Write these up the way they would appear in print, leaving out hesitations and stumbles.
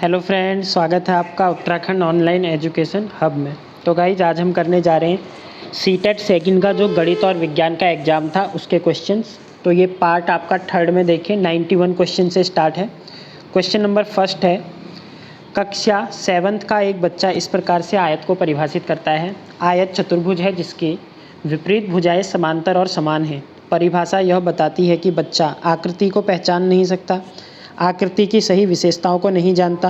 Hello friends, स्वागत है आपका उत्तराखंड ऑनलाइन एजुकेशन हब में। तो गाइज आज हम करने जा रहे हैं सीटेट सेकंड का जो गणित और विज्ञान का एग्ज़ाम था उसके क्वेश्चंस। तो ये पार्ट आपका थर्ड में देखिए 91 क्वेश्चन से स्टार्ट है। क्वेश्चन नंबर फर्स्ट है, कक्षा 7th का एक बच्चा इस प्रकार से आयत को परिभाषित करता है। आयत चतुर्भुज है जिसकी विपरीत भुजाएं समांतर और समान हैं। परिभाषा यह बताती है कि बच्चा आकृति को पहचान नहीं सकता, आकृति की सही विशेषताओं को नहीं जानता,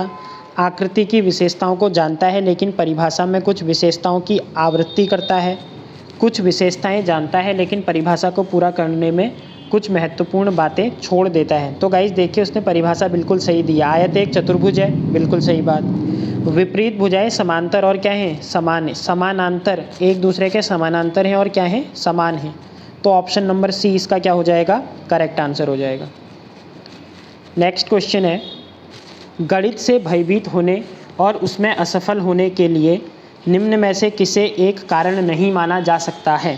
आकृति की विशेषताओं को जानता है लेकिन परिभाषा में कुछ विशेषताओं की आवृत्ति करता है, कुछ विशेषताएं जानता है लेकिन परिभाषा को पूरा करने में कुछ महत्वपूर्ण बातें छोड़ देता है। तो गाइस देखिए, उसने परिभाषा बिल्कुल सही दी। आयत एक चतुर्भुज है, बिल्कुल सही बात। विपरीत भुजाएं समांतर और क्या हैं, समान है। समानांतर एक दूसरे के समानांतर हैं और क्या हैं, समान हैं। तो ऑप्शन नंबर सी इसका क्या हो जाएगा, करेक्ट आंसर हो जाएगा। नेक्स्ट क्वेश्चन है, गणित से भयभीत होने और उसमें असफल होने के लिए निम्न में से किसे एक कारण नहीं माना जा सकता है।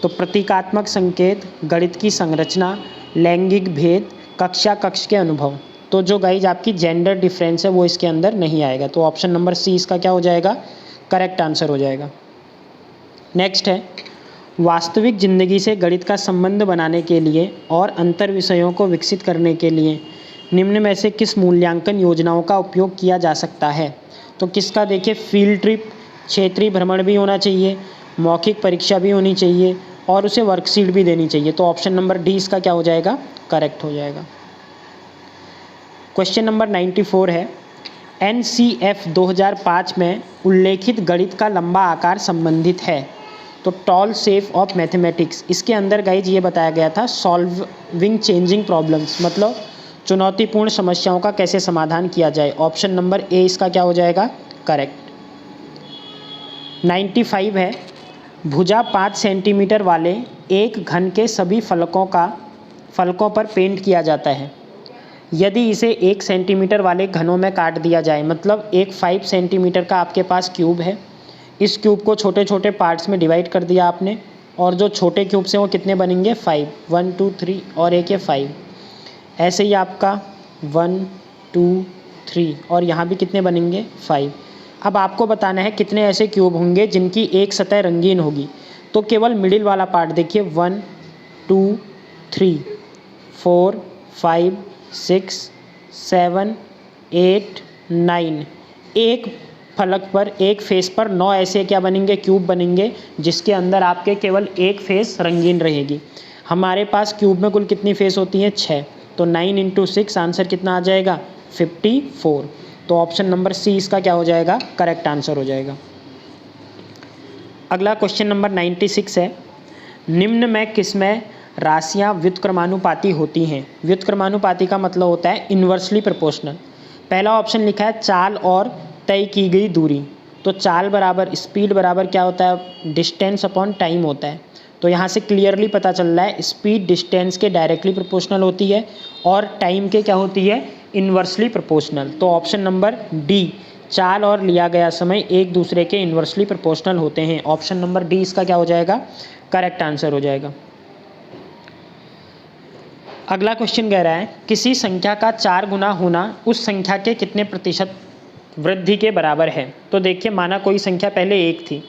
तो प्रतीकात्मक संकेत, गणित की संरचना, लैंगिक भेद, कक्षा कक्ष के अनुभव। तो जो गाइज आपकी जेंडर डिफरेंस है वो इसके अंदर नहीं आएगा। तो ऑप्शन नंबर सी इसका क्या हो जाएगा, करेक्ट आंसर हो जाएगा। नेक्स्ट है, वास्तविक ज़िंदगी से गणित का संबंध बनाने के लिए और अंतर विषयों को विकसित करने के लिए निम्न में से किस मूल्यांकन योजनाओं का उपयोग किया जा सकता है। तो किसका, देखिए फील्ड ट्रिप, क्षेत्रीय भ्रमण भी होना चाहिए, मौखिक परीक्षा भी होनी चाहिए और उसे वर्कशीट भी देनी चाहिए। तो ऑप्शन नंबर डी इसका क्या हो जाएगा, करेक्ट हो जाएगा। क्वेश्चन नंबर 94 है, NCF 2005 में उल्लेखित गणित का लंबा आकार संबंधित है। तो टॉल शेप ऑफ मैथमेटिक्स, इसके अंदर गाइज ये बताया गया था सॉल्विंग चेंजिंग प्रॉब्लम्स, मतलब चुनौतीपूर्ण समस्याओं का कैसे समाधान किया जाए। ऑप्शन नंबर ए इसका क्या हो जाएगा, करेक्ट। 95 है, भुजा 5 सेंटीमीटर वाले एक घन के सभी फलकों पर पेंट किया जाता है। यदि इसे 1 सेंटीमीटर वाले घनों में काट दिया जाए, मतलब एक 5 सेंटीमीटर का आपके पास क्यूब है, इस क्यूब को छोटे छोटे पार्ट्स में डिवाइड कर दिया आपने, और जो छोटे क्यूब्स हैं वो कितने बनेंगे, 5, 1 2 3 और एक ये 5। ऐसे ही आपका 1 2 3 और यहाँ भी कितने बनेंगे, 5। अब आपको बताना है कितने ऐसे क्यूब होंगे जिनकी एक सतह रंगीन होगी। तो केवल मिडिल वाला पार्ट देखिए, 1 2 3 4 5 6 7 8 9, एक फलक पर, एक फेस पर 9 ऐसे क्या बनेंगे, क्यूब बनेंगे, जिसके अंदर आपके केवल एक फेस रंगीन रहेगी। हमारे पास क्यूब में कुल कितनी फेस होती हैं, 6। तो 9 × 6 आंसर कितना आ जाएगा, 54। तो ऑप्शन नंबर सी इसका क्या हो जाएगा, करेक्ट आंसर हो जाएगा। अगला क्वेश्चन नंबर 96 है, निम्न में किसमें राशियां व्युत्क्रमानुपाती होती हैं। व्युत्क्रमानुपाती का मतलब होता है इन्वर्सली प्रोपोर्शनल। पहला ऑप्शन लिखा है चाल और तय की गई दूरी। तो चाल बराबर स्पीड बराबर क्या होता है, डिस्टेंस अपॉन टाइम होता है। तो यहाँ से क्लियरली पता चल रहा है स्पीड डिस्टेंस के डायरेक्टली प्रोपोर्शनल होती है और टाइम के क्या होती है, इन्वर्सली प्रोपोर्शनल। तो ऑप्शन नंबर डी, चाल और लिया गया समय एक दूसरे के इन्वर्सली प्रोपोर्शनल होते हैं। ऑप्शन नंबर डी इसका क्या हो जाएगा, करेक्ट आंसर हो जाएगा। अगला क्वेश्चन कह रहा है, किसी संख्या का 4 गुना होना उस संख्या के कितने प्रतिशत वृद्धि के बराबर है। तो देखिए, माना कोई संख्या पहले 1 थी,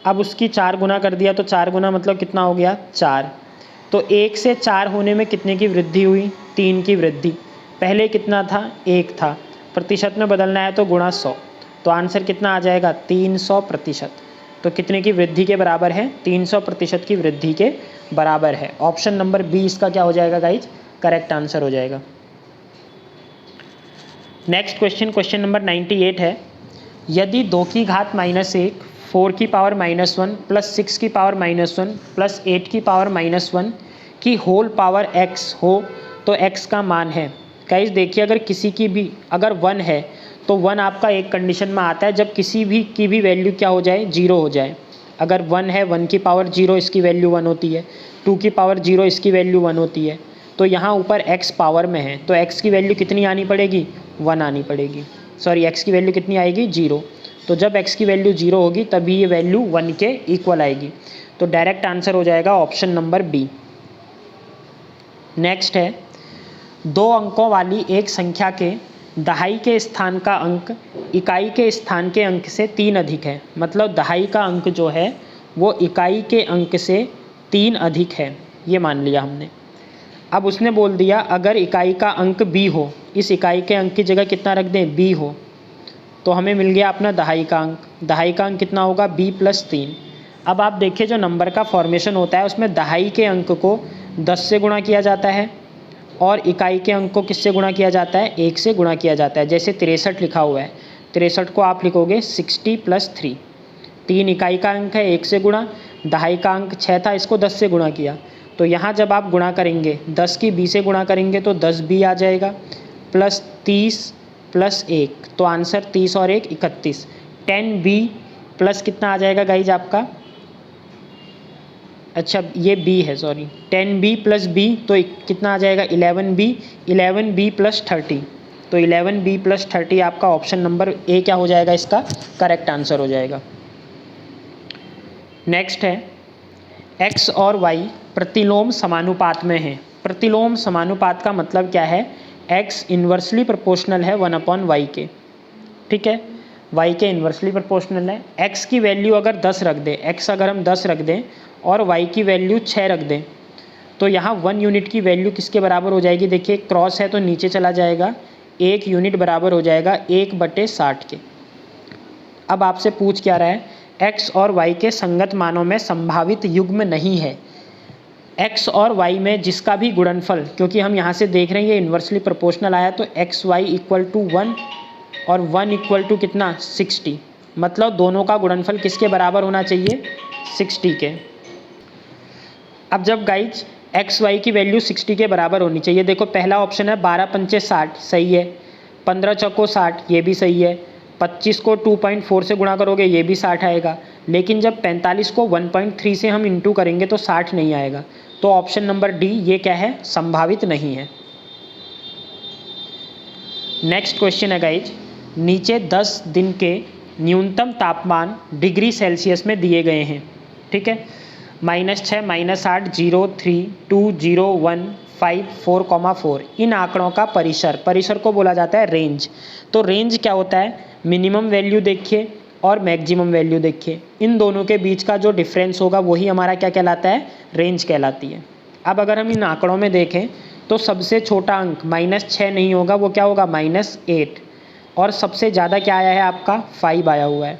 अब उसकी 4 गुना कर दिया, तो 4 गुना मतलब कितना हो गया, 4। तो 1 से 4 होने में कितने की वृद्धि हुई, 3 की वृद्धि। पहले कितना था, 1 था, प्रतिशत में बदलना है तो गुणा 100। तो आंसर कितना आ जाएगा, 300%। तो कितने की वृद्धि के बराबर है, 300% की वृद्धि के बराबर है। ऑप्शन नंबर बी इसका क्या हो जाएगा गाइज, करेक्ट आंसर हो जाएगा। नेक्स्ट क्वेश्चन, क्वेश्चन नंबर 98 है, यदि 2 की घात -1, 4 की पावर -1 प्लस 6 की पावर -1 प्लस 8 की पावर -1 की होल पावर x हो तो x का मान है। गाइस देखिए, अगर किसी की भी अगर 1 है तो 1 आपका एक कंडीशन में आता है, जब किसी भी की भी वैल्यू क्या हो जाए, 0 हो जाए। अगर 1 है, 1 की पावर 0 इसकी वैल्यू 1 होती है, 2 की पावर 0 इसकी वैल्यू 1 होती है। तो यहाँ ऊपर x पावर में है तो x की वैल्यू कितनी आनी पड़ेगी, 1 आनी पड़ेगी। सॉरी, x की वैल्यू कितनी आएगी, 0। तो जब x की वैल्यू 0 होगी तभी ये वैल्यू 1 के इक्वल आएगी। तो डायरेक्ट आंसर हो जाएगा ऑप्शन नंबर बी। नेक्स्ट है, 2 अंकों वाली एक संख्या के दहाई के स्थान का अंक इकाई के स्थान के अंक से 3 अधिक है। मतलब दहाई का अंक जो है वो इकाई के अंक से 3 अधिक है, ये मान लिया हमने। अब उसने बोल दिया अगर इकाई का अंक b हो, इस इकाई के अंक की जगह कितना रख दें, b हो, तो हमें मिल गया अपना दहाई का अंक। दहाई का अंक कितना होगा, b + 3। अब आप देखिए जो नंबर का फॉर्मेशन होता है उसमें दहाई के अंक को 10 से गुणा किया जाता है और इकाई के अंक को किससे गुणा किया जाता है, 1 से गुणा किया जाता है। जैसे 63 लिखा हुआ है, 63 को आप लिखोगे 60 + 3। 3 इकाई का अंक है, 1 से गुणा, दहाई का अंक 6 था, इसको 10 से गुणा किया। तो यहाँ जब आप गुणा करेंगे 10 की b से गुणा करेंगे तो 10b आ जाएगा प्लस 30 + 1, तो आंसर 30 और 1 31। 10b प्लस कितना आ जाएगा गाइज आपका, अच्छा ये b है, सॉरी, 10b + b तो कितना आ जाएगा 11b, 11b + 30, तो 11b + 30 आपका ऑप्शन नंबर ए क्या हो जाएगा, इसका करेक्ट आंसर हो जाएगा। नेक्स्ट है x और y प्रतिलोम समानुपात में है। प्रतिलोम समानुपात का मतलब क्या है, x इन्वर्सली प्रोपोर्शनल है 1/y के, ठीक है, y के इन्वर्सली प्रोपोर्शनल है। x की वैल्यू अगर 10 रख दें, x अगर हम 10 रख दें और y की वैल्यू 6 रख दें, तो यहाँ 1 यूनिट की वैल्यू किसके बराबर हो जाएगी, देखिए क्रॉस है तो नीचे चला जाएगा, 1 यूनिट बराबर हो जाएगा 1/60 के। अब आपसे पूछ क्या रहा है, x और y के संगत मानों में संभावित युग्म नहीं है। x और y में जिसका भी गुणनफल, क्योंकि हम यहाँ से देख रहे हैं ये इन्वर्सली प्रोपोर्शनल आया, तो xy = 1 और 1 = कितना 60, मतलब दोनों का गुणनफल किसके बराबर होना चाहिए, 60 के। अब जब गाइज एक्स वाई की वैल्यू 60 के बराबर होनी चाहिए, देखो पहला ऑप्शन है 12 पंचे 60, सही है, 15 चौको 60, ये भी सही है, 25 को 2.4 से गुणा करोगे ये भी 60 आएगा, लेकिन जब 45 को 1.3 से हम इंटू करेंगे तो 60 नहीं आएगा। तो ऑप्शन नंबर डी ये क्या है, संभावित नहीं है। नेक्स्ट क्वेश्चन है गाइज, नीचे 10 दिन के न्यूनतम तापमान डिग्री सेल्सियस में दिए गए हैं, ठीक है, -6, -8, 0, 3, 2, 0, 1, 5, 4,4। इन आंकड़ों का परिसर को बोला जाता है रेंज। तो रेंज क्या होता है, मिनिमम वैल्यू देखिए और मैक्सिमम वैल्यू देखिए, इन दोनों के बीच का जो डिफरेंस होगा वही हमारा क्या कहलाता है, रेंज कहलाती है। अब अगर हम इन आंकड़ों में देखें तो सबसे छोटा अंक -6 नहीं होगा, वो क्या होगा -8, और सबसे ज़्यादा क्या आया है आपका 5 आया हुआ है।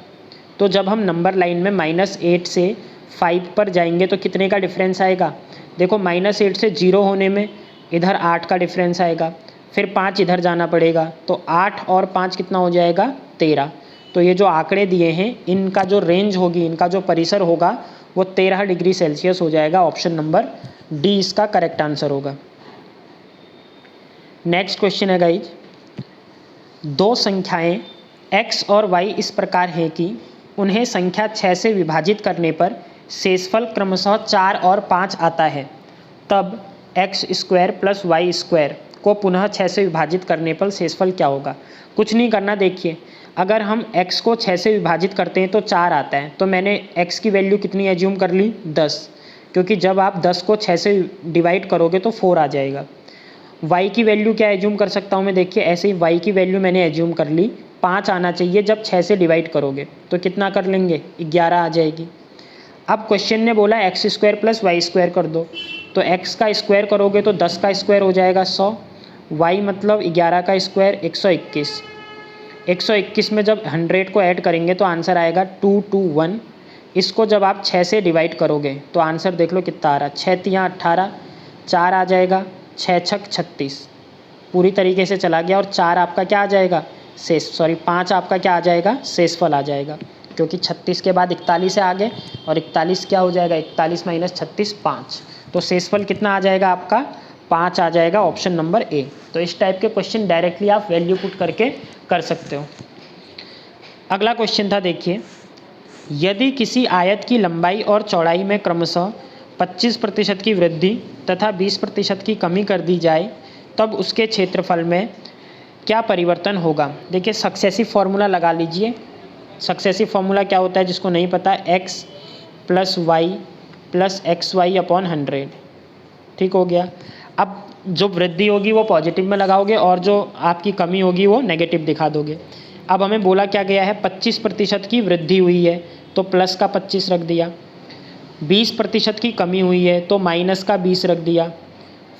तो जब हम नंबर लाइन में -8 से 5 पर जाएंगे तो कितने का डिफरेंस आएगा, देखो -8 से 0 होने में इधर 8 का डिफरेंस आएगा, फिर 5 इधर जाना पड़ेगा, तो 8 और 5 कितना हो जाएगा 13। तो ये जो आंकड़े दिए हैं इनका जो रेंज होगी, इनका जो परिसर होगा वो 13 डिग्री सेल्सियस हो जाएगा। ऑप्शन नंबर डी इसका करेक्ट आंसर होगा। नेक्स्ट क्वेश्चन है गाइज, दो संख्याएं x और y इस प्रकार हैं कि उन्हें संख्या 6 से विभाजित करने पर शेषफल क्रमशः 4 और 5 आता है, तब x² + y² को पुनः 6 से विभाजित करने पर शेषफल क्या होगा। कुछ नहीं करना, देखिए अगर हम x को 6 से विभाजित करते हैं तो 4 आता है, तो मैंने x की वैल्यू कितनी एज्यूम कर ली 10, क्योंकि जब आप 10 को 6 से डिवाइड करोगे तो 4 आ जाएगा। y की वैल्यू क्या एज्यूम कर सकता हूँ मैं, देखिए ऐसे ही y की वैल्यू मैंने एज्यूम कर ली 5 आना चाहिए, जब 6 से डिवाइड करोगे तो कितना कर लेंगे 11 आ जाएगी। अब क्वेश्चन ने बोला x² + y² कर दो, तो x का स्क्वायर करोगे तो 10 का स्क्वायर हो जाएगा 100, y मतलब 11 का स्क्वायर 121। 121 में जब 100 को ऐड करेंगे तो आंसर आएगा 221। इसको जब आप 6 से डिवाइड करोगे तो आंसर देख लो कितना आ रहा है, 6 × 18, 4 आ जाएगा, 6 × 6 = 36, पूरी तरीके से चला गया, और 4 आपका क्या आ जाएगा 5 आपका क्या आ जाएगा शेषफल आ जाएगा, क्योंकि 36 के बाद 41 से आगे, और 41 क्या हो जाएगा 41 - 36 5, तो शेषफल कितना आ जाएगा आपका 5 आ जाएगा। Option number A. तो इस टाइप के क्वेश्चन डायरेक्टली आप वैल्यू पुट करके कर सकते हो। अगला क्वेश्चन था, देखिए यदि किसी आयत की लंबाई और चौड़ाई में क्रमशः 25% की वृद्धि तथा 20% की कमी कर दी जाए तब उसके क्षेत्रफल में क्या परिवर्तन होगा। देखिए सक्सेसिव फार्मूला लगा लीजिए। सक्सेसिव फार्मूला क्या होता है जिसको नहीं पता, x + y + xy/100, ठीक हो गया। अब जो वृद्धि होगी वो पॉजिटिव में लगाओगे और जो आपकी कमी होगी वो नेगेटिव दिखा दोगे। अब हमें बोला क्या गया है 25% की वृद्धि हुई है तो प्लस का 25 रख दिया, 20% की कमी हुई है तो माइनस का 20 रख दिया,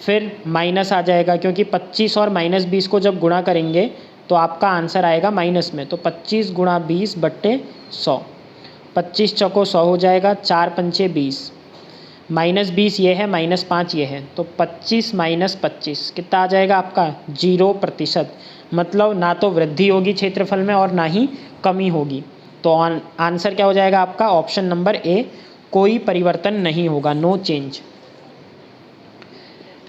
फिर माइनस आ जाएगा क्योंकि 25 और -20 को जब गुणा करेंगे तो आपका आंसर आएगा माइनस में, तो 25 × 20/100, 25 चौको 100 हो जाएगा, 4 पंचे 20, -20 ये है, -5 ये है, तो 25 - 25 कितना आ जाएगा आपका 0%। मतलब ना तो वृद्धि होगी क्षेत्रफल में और ना ही कमी होगी। तो आंसर क्या हो जाएगा आपका ऑप्शन नंबर ए, कोई परिवर्तन नहीं होगा, नो चेंज।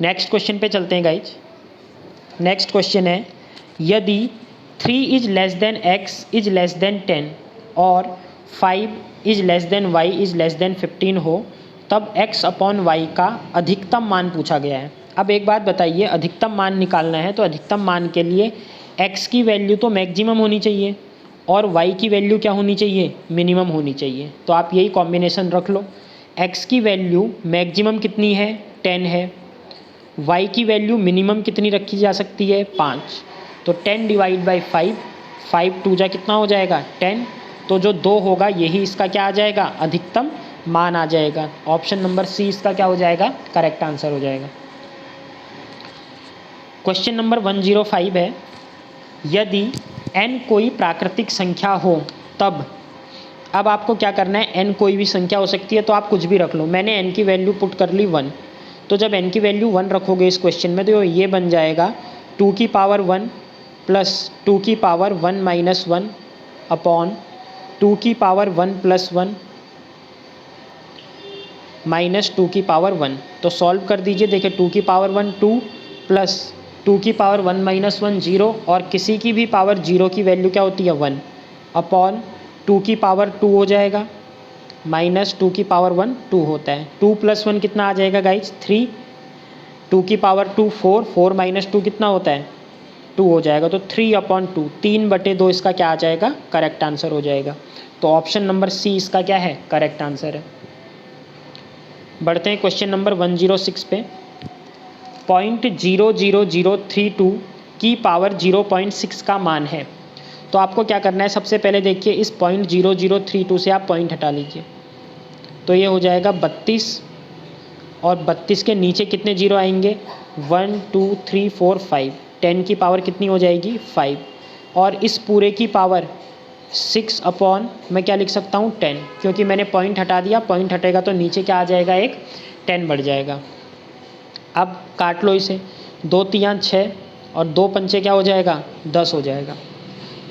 नेक्स्ट क्वेश्चन पे चलते हैं गाइज। नेक्स्ट क्वेश्चन है यदि 3 is less than x is less than 10 और 5 is less than y is less than 15 हो तब x अपॉन y का अधिकतम मान पूछा गया है। अब एक बात बताइए, अधिकतम मान निकालना है तो अधिकतम मान के लिए x की वैल्यू तो मैक्सिमम होनी चाहिए और y की वैल्यू क्या होनी चाहिए, मिनिमम होनी चाहिए। तो आप यही कॉम्बिनेशन रख लो, x की वैल्यू मैक्सिमम कितनी है 10 है, y की वैल्यू मिनिमम कितनी रखी जा सकती है 5, तो 10 डिवाइड बाई 5, 5 2 जा कितना हो जाएगा 10, तो जो 2 होगा यही इसका क्या आ जाएगा अधिकतम मान आ जाएगा। ऑप्शन नंबर सी इसका क्या हो जाएगा करेक्ट आंसर हो जाएगा। क्वेश्चन नंबर 105 है यदि n कोई प्राकृतिक संख्या हो तब। अब आपको क्या करना है, n कोई भी संख्या हो सकती है तो आप कुछ भी रख लो। मैंने n की वैल्यू पुट कर ली 1, तो जब n की वैल्यू 1 रखोगे इस क्वेश्चन में तो ये बन जाएगा 2 की पावर 1 प्लस 2 की पावर 1 माइनस 1 अपॉन 2 की पावर 1 प्लस 1 माइनस 2 की पावर 1। तो सॉल्व कर दीजिए, देखिए 2 की पावर 1 2 प्लस 2 की पावर 1 माइनस 1 0 और किसी की भी पावर 0 की वैल्यू क्या होती है 1 अपॉन 2 की पावर 2 हो जाएगा माइनस 2 की पावर 1 2 होता है। 2 + 1 कितना आ जाएगा गाइज 3, 2 की पावर 2 4, 4 माइनस 2 कितना होता है 2 हो जाएगा, तो 3/2, 3/2 इसका क्या आ जाएगा करेक्ट आंसर हो जाएगा। तो ऑप्शन नंबर सी इसका क्या है करेक्ट आंसर है। बढ़ते हैं क्वेश्चन नंबर 106 पे। 0.00032 की पावर 0.6 का मान है, तो आपको क्या करना है, सबसे पहले देखिए इस 0.0032 से आप पॉइंट हटा लीजिए, तो ये हो जाएगा 32 और 32 के नीचे कितने जीरो आएंगे 1 2 3 4 5, 10 की पावर कितनी हो जाएगी 5 और इस पूरे की पावर 6 अपॉन मैं क्या लिख सकता हूँ 10, क्योंकि मैंने पॉइंट हटा दिया, पॉइंट हटेगा तो नीचे क्या आ जाएगा एक 10 बढ़ जाएगा। अब काट लो इसे, 2 3 6 और 2 पंचे क्या हो जाएगा 10 हो जाएगा।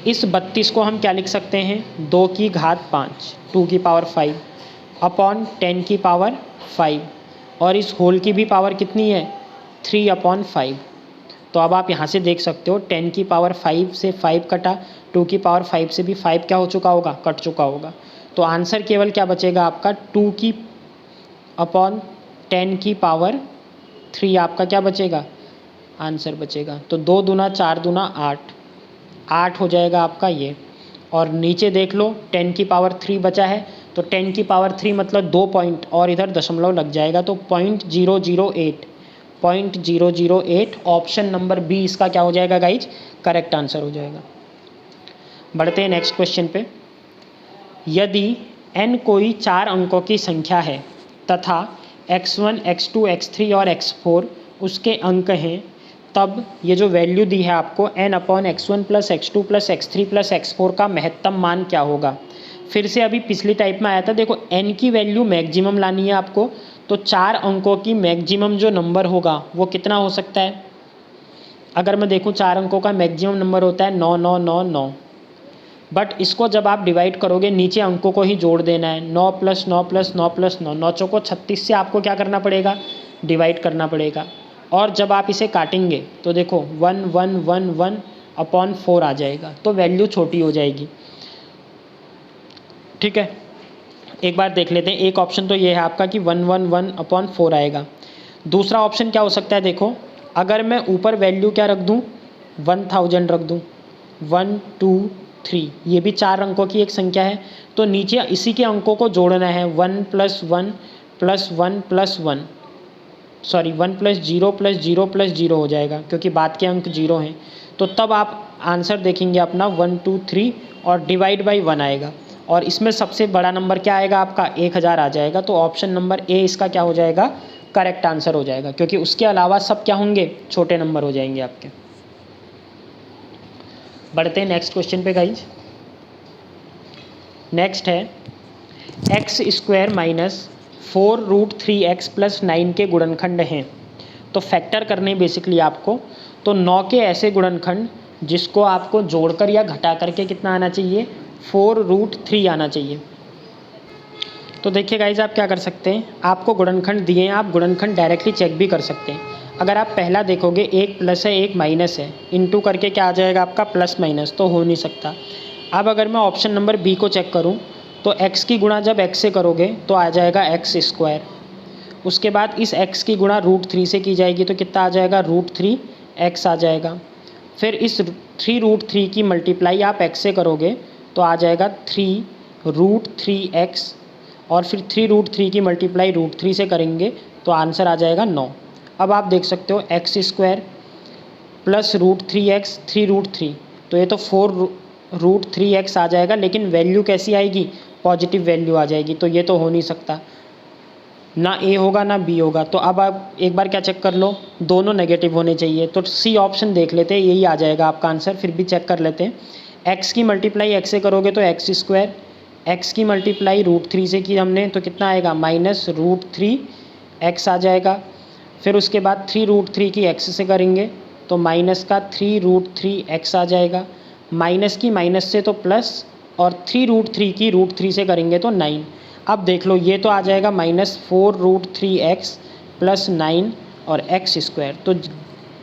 इस 32 को हम क्या लिख सकते हैं 2 की घात 5 2 की पावर 5 अपॉन 10 की पावर 5 और इस होल की भी पावर कितनी है 3/5। तो अब आप यहाँ से देख सकते हो 10 की पावर 5 से 5 कटा, 2 की पावर 5 से भी 5 क्या हो चुका होगा कट चुका होगा। तो आंसर केवल क्या बचेगा आपका 2 की अपॉन 10 की पावर 3 आपका क्या बचेगा आंसर बचेगा। तो 2 दूना 4 दूना 8 हो जाएगा आपका ये, और नीचे देख लो 10 की पावर 3 बचा है, तो 10 की पावर 3 मतलब 2 पॉइंट और इधर दशमलव लग जाएगा, तो 0.008 ऑप्शन नंबर बी इसका क्या हो जाएगा गाइज करेक्ट आंसर हो जाएगा। बढ़ते हैं नेक्स्ट क्वेश्चन पे। यदि n कोई 4 अंकों की संख्या है तथा x1 x2 x3 और x4 उसके अंक हैं, तब ये जो वैल्यू दी है आपको n/x1 + x2 + x3 + x4 का महत्तम मान क्या होगा। फिर से अभी पिछली टाइप में आया था, देखो n की वैल्यू मैक्सिमम लानी है आपको, तो 4 अंकों की मैक्सिमम जो नंबर होगा वो कितना हो सकता है। अगर मैं देखूं 4 अंकों का मैक्सिमम नंबर होता है 9999, बट इसको जब आप डिवाइड करोगे नीचे अंकों को ही जोड़ देना है, 9 + 9 + 9 + 9, 9 चौको 36 से आपको क्या करना पड़ेगा डिवाइड करना पड़ेगा। और जब आप इसे काटेंगे तो देखो 1111/4 आ जाएगा, तो वैल्यू छोटी हो जाएगी। ठीक है, एक बार देख लेते हैं। एक ऑप्शन तो ये है आपका कि 111/4 आएगा। दूसरा ऑप्शन क्या हो सकता है, देखो अगर मैं ऊपर वैल्यू क्या रख दूँ 1000 रख दूँ, 1 2 3, ये भी 4 अंकों की एक संख्या है, तो नीचे इसी के अंकों को जोड़ना है 1 + 1 + 1 + 1, sorry 1 plus zero plus zero plus zero हो जाएगा, क्योंकि बाद के अंक जीरो हैं। तो तब आप आंसर देखेंगे अपना 1 2 3 और डिवाइड बाई 1 आएगा, और इसमें सबसे बड़ा नंबर क्या आएगा आपका 1000 आ जाएगा। तो ऑप्शन नंबर ए इसका क्या हो जाएगा, करेक्ट आंसर हो जाएगा, क्योंकि उसके अलावा सब क्या होंगे, छोटे नंबर हो जाएंगे आपके। बढ़ते हैं नेक्स्ट क्वेश्चन पे गाइज। नेक्स्ट है x square minus 4√3x plus 9 के गुणनखंड हैं। तो फैक्टर करने बेसिकली आपको, तो 9 के ऐसे गुणनखंड जिसको आपको जोड़कर या घटा करके कितना आना चाहिए, 4√3 आना चाहिए। तो देखिए गाइज आप क्या कर सकते हैं, आपको गुणनखंड दिए हैं, आप गुणनखंड डायरेक्टली चेक भी कर सकते हैं। अगर आप पहला देखोगे एक प्लस है एक माइनस है, इनटू करके क्या आ जाएगा आपका प्लस माइनस, तो हो नहीं सकता। अब अगर मैं ऑप्शन नंबर बी को चेक करूं तो x की गुणा जब x से करोगे तो आ जाएगा एक्स स्क्वायर। उसके बाद इस x की गुणा √3 से की जाएगी तो कितना आ जाएगा, √3x आ जाएगा। फिर इस 3√3 की मल्टीप्लाई आप x से करोगे तो आ जाएगा 3√3x, और फिर 3√3 की मल्टीप्लाई √3 से करेंगे तो आंसर आ जाएगा 9। अब आप देख सकते हो एक्स स्क्वायर प्लस √3x 3√3, तो ये तो 4√3x आ जाएगा, लेकिन वैल्यू कैसी आएगी, पॉजिटिव वैल्यू आ जाएगी। तो ये तो हो नहीं सकता, ना ए होगा ना बी होगा। तो अब आप एक बार क्या चेक कर लो, दोनों नेगेटिव होने चाहिए। तो सी ऑप्शन देख लेते हैं, यही आ जाएगा आपका आंसर। फिर भी चेक कर लेते हैं। एक्स की मल्टीप्लाई एक्स से करोगे तो एक्स स्क्वायर, एक्स की मल्टीप्लाई √3 से की हमने तो कितना आएगा, माइनस √3x आ जाएगा। फिर उसके बाद 3√3 की x से करेंगे तो माइनस का 3√3x आ जाएगा। माइनस की माइनस से तो प्लस, और 3√3 की √3 से करेंगे तो 9। अब देख लो ये तो आ जाएगा -4√3x प्लस 9 और एक्स स्क्वायर। तो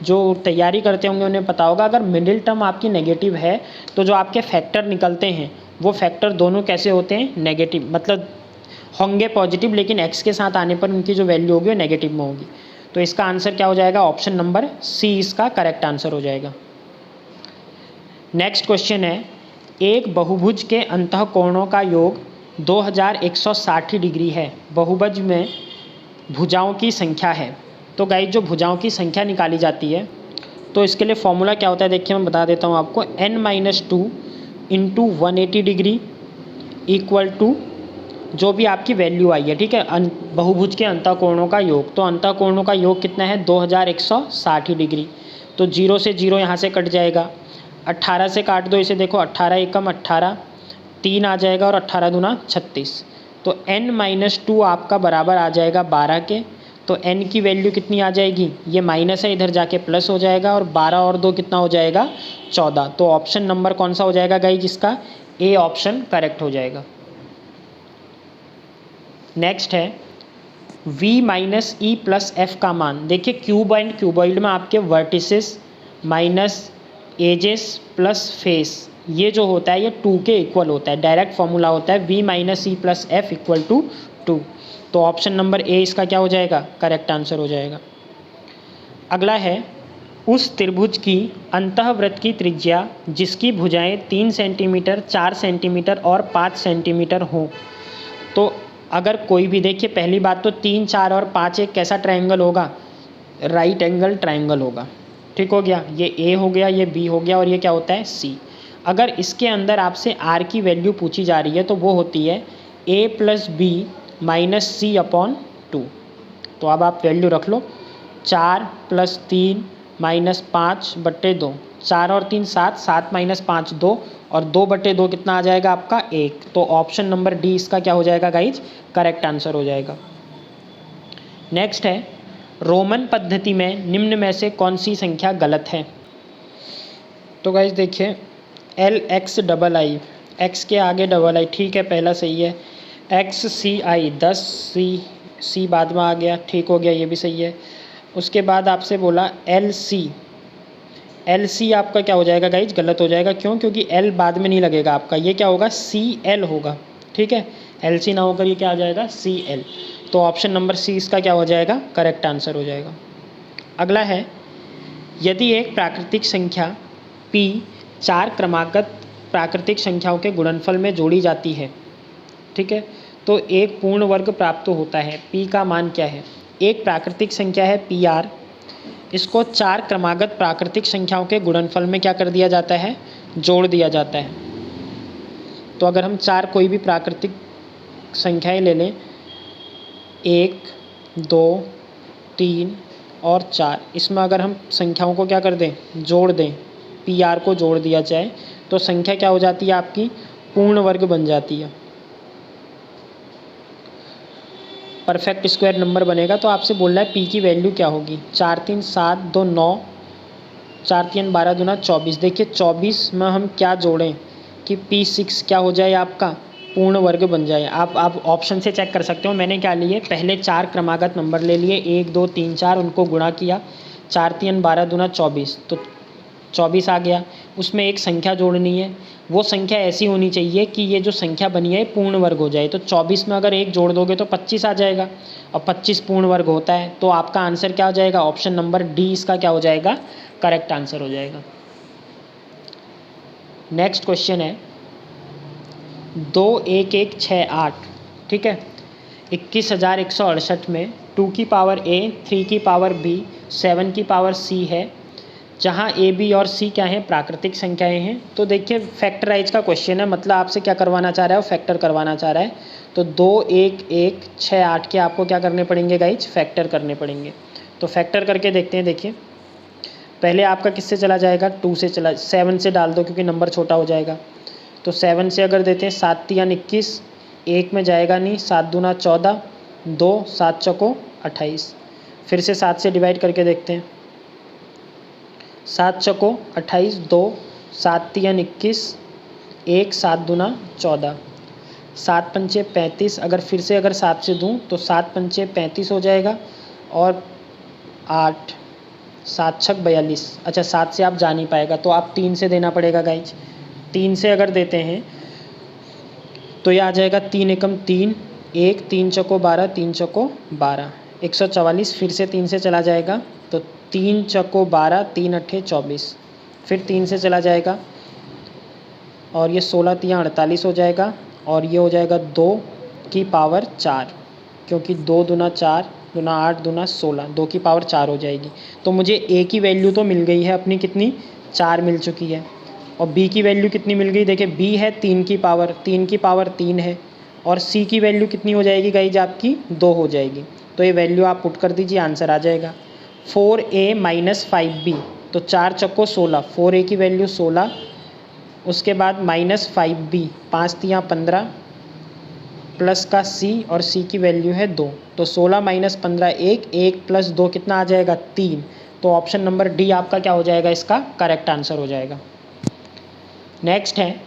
जो तैयारी करते होंगे उन्हें पता होगा, अगर मिडिल टर्म आपकी नेगेटिव है तो जो आपके फैक्टर निकलते हैं वो फैक्टर दोनों कैसे होते हैं, नेगेटिव, मतलब होंगे पॉजिटिव, लेकिन x के साथ आने पर उनकी जो वैल्यू होगी वो नेगेटिव में होगी। तो इसका आंसर क्या हो जाएगा, ऑप्शन नंबर सी इसका करेक्ट आंसर हो जाएगा। नेक्स्ट क्वेश्चन है, एक बहुभुज के अंतःकोणों का योग 2160 डिग्री है, बहुभुज में भुजाओं की संख्या है। तो गाइस जो भुजाओं की संख्या निकाली जाती है तो इसके लिए फॉर्मूला क्या होता है, देखिए मैं बता देता हूँ आपको। n-2 into 180 degree equal to जो भी आपकी वैल्यू आई है, ठीक है, बहुभुज के अंतःकोणों का योग। तो अंतःकोणों का योग कितना है, 2160 डिग्री। तो 0 से 0 यहाँ से कट जाएगा, 18 से काट दो इसे, देखो 18 एकम 18, 3 आ जाएगा, और 18 दूना 36। तो n-2 आपका बराबर आ जाएगा 12 के। तो n की वैल्यू कितनी आ जाएगी, ये माइनस है इधर जाके प्लस हो जाएगा, और 12 और 2 कितना हो जाएगा, 14। तो ऑप्शन नंबर कौन सा हो जाएगा गाइस, जिसका ए ऑप्शन करेक्ट हो जाएगा। नेक्स्ट है v minus E plus F का मान। देखिए क्यूब एंड क्यूबॉइड में आपके vertices minus edges plus face, ये जो होता है ये 2 के इक्वल होता है। डायरेक्ट फॉर्मूला होता है v minus E plus F equal to 2। तो ऑप्शन नंबर ए इसका क्या हो जाएगा, करेक्ट आंसर हो जाएगा। अगला है, उस त्रिभुज की अंतःवृत्त की त्रिज्या जिसकी भुजाएं 3 सेंटीमीटर 4 सेंटीमीटर और 5 सेंटीमीटर हों। तो अगर कोई भी, देखिए पहली बात तो 3 4 और 5 एक कैसा ट्रायंगल होगा, राइट एंगल ट्रायंगल होगा, ठीक हो गया। ये ए हो गया, ये बी हो गया, और ये क्या होता है, सी। अगर इसके अंदर आपसे आर की वैल्यू पूछी जा रही है तो वो होती है ए प्लस बी माइनस सी अपॉन 2। तो अब आप वैल्यू रख लो, 4 प्लस 3 माइनस 5/2, 4 और 3 7, 7 माइनस 5 2, और 2/2 कितना आ जाएगा आपका 1। तो ऑप्शन नंबर डी इसका क्या हो जाएगा गाइज, करेक्ट आंसर हो जाएगा। नेक्स्ट है, रोमन पद्धति में निम्न में से कौन सी संख्या गलत है। तो गाइज देखिए LXII, x के आगे डबल आई, ठीक है, पहला सही है। XCI 10, C बाद में आ गया, ठीक हो गया, ये भी सही है। उसके बाद आपसे बोला LC आपका क्या हो जाएगा गाइज, गलत हो जाएगा। क्यों, क्योंकि L बाद में नहीं लगेगा आपका, ये क्या होगा, CL होगा, ठीक है। LC ना होकर ये क्या आ जाएगा, CL। तो ऑप्शन नंबर सी इसका क्या हो जाएगा, करेक्ट आंसर हो जाएगा। अगला है, यदि एक प्राकृतिक संख्या P 4 क्रमागत प्राकृतिक संख्याओं के गुणनफल में जोड़ी जाती है, ठीक है, तो एक पूर्ण वर्ग प्राप्त होता है। P का मान क्या है, एक प्राकृतिक संख्या है PR, इसको 4 क्रमागत प्राकृतिक संख्याओं के गुणनफल में क्या कर दिया जाता है, जोड़ दिया जाता है। तो अगर हम 4 कोई भी प्राकृतिक संख्याएं ले लें, 1, 2, 3 और 4, इसमें अगर हम संख्याओं को क्या कर दें, जोड़ दें, PR को जोड़ दिया जाए तो संख्या क्या हो जाती है आपकी, पूर्ण वर्ग बन जाती है, परफेक्ट स्क्वायर नंबर बनेगा। तो आपसे बोल रहा है P की वैल्यू क्या होगी, 4 3 7 2 9, 4 3 12 दूना 24। देखिए 24 में हम क्या जोड़ें कि P6 क्या हो जाए आपका, पूर्ण वर्ग बन जाए। आप ऑप्शन से चेक कर सकते हो। मैंने क्या लिए, पहले 4 क्रमागत नंबर ले लिए, 1 2 3 4, उनको गुणा किया, 4 3 12 दूना 24, तो 24 आ गया। उसमें एक संख्या जोड़नी है, वो संख्या ऐसी होनी चाहिए कि ये जो संख्या बनी है पूर्ण वर्ग हो जाए। तो 24 में अगर 1 जोड़ दोगे तो 25 आ जाएगा, और 25 पूर्ण वर्ग होता है। तो आपका आंसर क्या हो जाएगा, ऑप्शन नंबर डी इसका क्या हो जाएगा, करेक्ट आंसर हो जाएगा। नेक्स्ट क्वेश्चन है 2 1 1 6 8, ठीक है। 21,168 में 2 की पावर A, 3 की पावर B, 7 की पावर C है, जहाँ A, B और C क्या हैं, प्राकृतिक संख्याएं हैं। तो देखिए फैक्टराइज का क्वेश्चन है, मतलब आपसे क्या करवाना चाह रहा है, वो फैक्टर करवाना चाह रहा है। तो 2 1 1 6 8 के आपको क्या करने पड़ेंगे गाइज, फैक्टर करने पड़ेंगे। तो फैक्टर करके देखते हैं। देखिए पहले आपका किससे चला जाएगा, 2 से चला, 7 से डाल दो क्योंकि नंबर छोटा हो जाएगा। तो 7 से अगर देते हैं, 7 3 21, 1 में जाएगा नहीं, 7 दूना 14, 2 7 चौको 28। फिर से 7 से डिवाइड करके देखते हैं, 7 चौको 28, 2 7 3 21, 1 7 दूना 14, 7 पंचे 35। अगर फिर से अगर 7 से दूँ तो 7 पंचे 35 हो जाएगा, और 8 7 छक 42। अच्छा 7 से आप जा नहीं पाएगा तो आप 3 से देना पड़ेगा गाइज। 3 से अगर देते हैं तो ये आ जाएगा 3 एकम 3, 1 3 चौको 12, 3 चौको 12, 144। फिर से 3 से चला जाएगा तो 3 चौको 12, 3 अट्ठे 24। फिर 3 से चला जाएगा और ये 16 3 48 हो जाएगा, और ये हो जाएगा 2 की पावर 4, क्योंकि 2 दूना 4 दूना 8 दूना 16, 2 की पावर 4 हो जाएगी। तो मुझे A की वैल्यू तो मिल गई है अपनी, कितनी, 4 मिल चुकी है। और B की वैल्यू कितनी मिल गई, देखिए B है 3 की पावर 3 है, और C की वैल्यू कितनी हो जाएगी गाइज आपकी, 2 हो जाएगी। तो ये वैल्यू आप पुट कर दीजिए, आंसर आ जाएगा 4A - 5B। तो 4 चक्को 16, 4A की वैल्यू 16, उसके बाद -5B, 5 तियाँ 15, प्लस का C, और C की वैल्यू है 2। तो 16 - 15 1, 1 + 2 कितना आ जाएगा, 3। तो ऑप्शन नंबर डी आपका क्या हो जाएगा, इसका करेक्ट आंसर हो जाएगा। नेक्स्ट है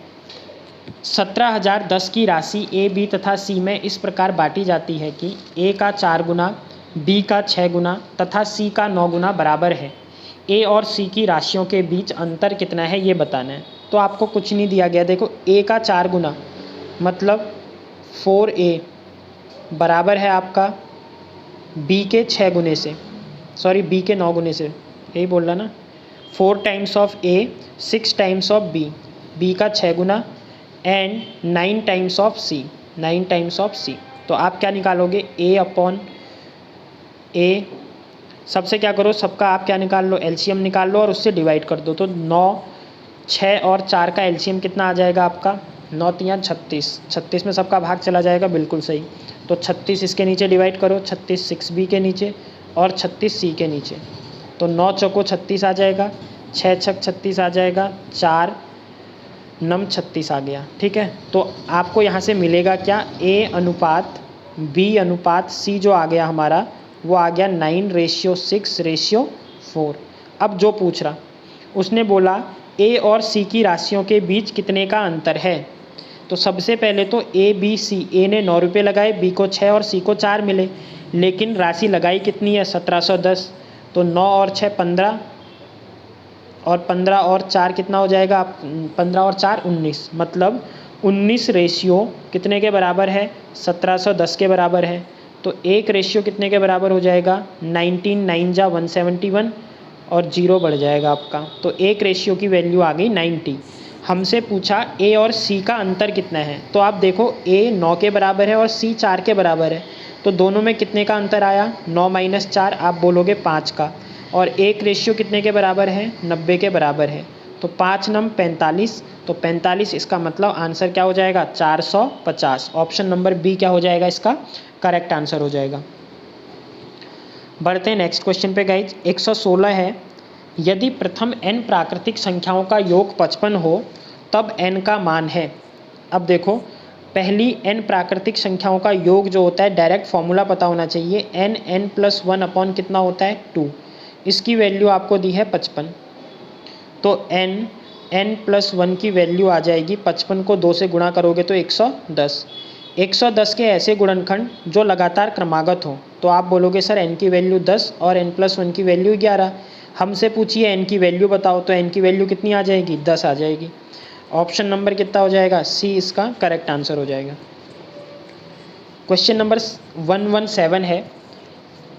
17,010 की राशि A, B तथा C में इस प्रकार बांटी जाती है कि A का 4 गुना, B का 6 गुना तथा C का 9 गुना बराबर है। A और C की राशियों के बीच अंतर कितना है ये बताना है। तो आपको कुछ नहीं दिया गया। देखो A का 4 गुना मतलब 4A बराबर है आपका B के 6 गुने से, सॉरी B के 9 गुने से, यही बोल रहा ना। 4 times of A, 6 times of B, B का 6 गुना, and 9 times of C, 9 times of C। तो आप क्या निकालोगे, A सबसे क्या करो, सबका आप क्या निकाल लो, एलसीएम निकाल लो और उससे डिवाइड कर दो। तो 9 6 और 4 का एलसीएम कितना आ जाएगा आपका, 9 तियाँ 36, 36 में सबका भाग चला जाएगा, बिल्कुल सही। तो 36 इसके नीचे डिवाइड करो, 36 6B के नीचे और 36 C के नीचे। तो 9 चौको 36 आ जाएगा, 6 छक 36 आ जाएगा, 4 नम 36 आ गया, ठीक है। तो आपको यहाँ से मिलेगा क्या, A अनुपात B अनुपात C जो आ गया हमारा, वो आ गया 9:6:4। अब जो पूछ रहा, उसने बोला A और C की राशियों के बीच कितने का अंतर है। तो सबसे पहले तो A B C, A ने 9 रुपये लगाए, B को 6 और C को 4 मिले, लेकिन राशि लगाई कितनी है, 1710। तो 9 और 6 15, और 15 और 4 कितना हो जाएगा, 15 और 4 19, मतलब 19 रेशियो कितने के बराबर है, 1710 के बराबर है। तो एक रेशियो कितने के बराबर हो जाएगा, 19, 9 जा 171, और 0 बढ़ जाएगा आपका। तो एक रेशियो की वैल्यू आ गई 90। हमसे पूछा A और C का अंतर कितना है। तो आप देखो A 9 के बराबर है और C 4 के बराबर है। तो तो दोनों में कितने का अंतर आया, 9 - 4 आप बोलोगे 5 का, और 1 रेशियो कितने के बराबर है, 90 के बराबर है। तो 5 नम 45, तो 45 इसका मतलब आंसर क्या हो जाएगा, 450। ऑप्शन नंबर बी क्या हो जाएगा, इसका करेक्ट आंसर हो जाएगा। बढ़ते हैं नेक्स्ट क्वेश्चन पे गाइज। 116 है, यदि प्रथम n प्राकृतिक संख्याओं का योग 55 हो तब n का मान है। अब देखो, पहली n प्राकृतिक संख्याओं का योग जो होता है, डायरेक्ट फॉर्मूला पता होना चाहिए, n+1 अपॉन कितना होता है, 2। इसकी वैल्यू आपको दी है 55, तो n+1 की वैल्यू आ जाएगी, 55 को 2 से गुणा करोगे तो 110। 110 के ऐसे गुणनखंड जो लगातार क्रमागत हो, तो आप बोलोगे सर n की वैल्यू 10 और n+1 की वैल्यू 11। हमसे पूछिए n की वैल्यू बताओ, तो n की वैल्यू कितनी आ जाएगी, 10 आ जाएगी। ऑप्शन नंबर कितना हो जाएगा, सी इसका करेक्ट आंसर हो जाएगा। क्वेश्चन नंबर 117 है,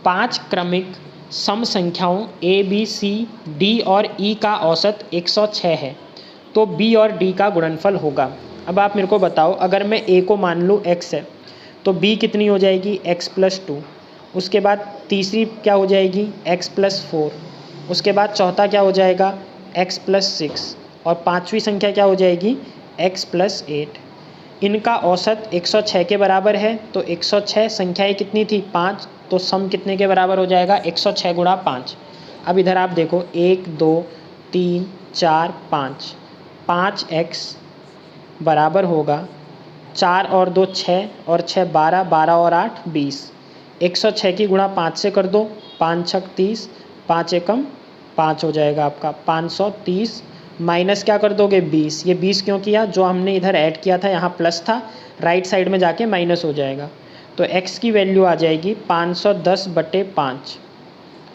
5 क्रमिक सम संख्याओं a b c d और e का औसत 106 है, तो b और d का गुणनफल होगा। अब आप मेरे को बताओ, अगर मैं a को मान लूँ x है, तो b कितनी हो जाएगी, x+2। उसके बाद तीसरी क्या हो जाएगी, x+4। उसके बाद चौथा क्या हो जाएगा, x+6, और पांचवी संख्या क्या हो जाएगी, x+8। इनका औसत 106 के बराबर है, तो 106 संख्याएं कितनी थी, 5, तो सम कितने के बराबर हो जाएगा, 106 गुणा 5। अब इधर आप देखो, 1 2 3 4 5, 5x बराबर होगा 4 और 2 6 और 6 12, 12 और 8 20। 106 की गुणा 5 से कर दो, 5 6 30, 5 एकम 5 हो जाएगा आपका 530, माइनस क्या कर दोगे 20। ये 20 क्यों किया, जो हमने इधर ऐड किया था यहाँ प्लस था, राइट साइड में जाके माइनस हो जाएगा। तो x की वैल्यू आ जाएगी 510/5,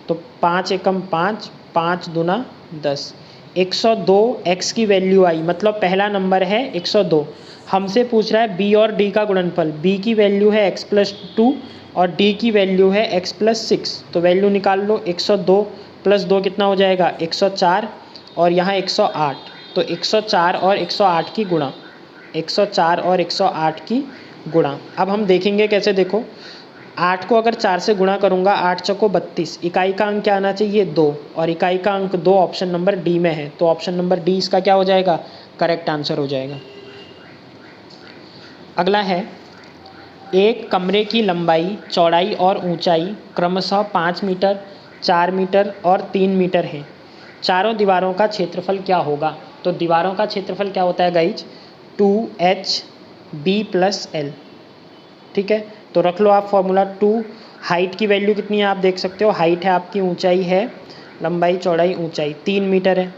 तो 5 एकम 5, 5 दूना 10, 102 x की वैल्यू आई, मतलब पहला नंबर है 102। हमसे पूछ रहा है b और d का गुणनफल, b की वैल्यू है x+2 और d की वैल्यू है x+6, तो वैल्यू निकाल लो। 102 + 2 कितना हो जाएगा, 104, और यहाँ 108, तो 104 और 108 की गुणा, 104 और 108 की गुणा। अब हम देखेंगे कैसे, देखो 8 को अगर 4 से गुणा करूँगा, 8 चौको 32, इकाई का अंक क्या आना चाहिए, 2, और इकाई का अंक 2 ऑप्शन नंबर डी में है, तो ऑप्शन नंबर डी इसका क्या हो जाएगा, करेक्ट आंसर हो जाएगा। अगला है, एक कमरे की लंबाई, चौड़ाई और ऊंचाई क्रमशः 5 मीटर, 4 मीटर और 3 मीटर है। चारों दीवारों का क्षेत्रफल क्या होगा। तो दीवारों का क्षेत्रफल क्या होता है गाइज, 2hb+l। ठीक है, तो रख लो आप फॉर्मूला। 2 हाइट की वैल्यू कितनी है आप देख सकते हो, हाइट है आपकी, ऊंचाई है, लंबाई चौड़ाई ऊंचाई 3 मीटर है,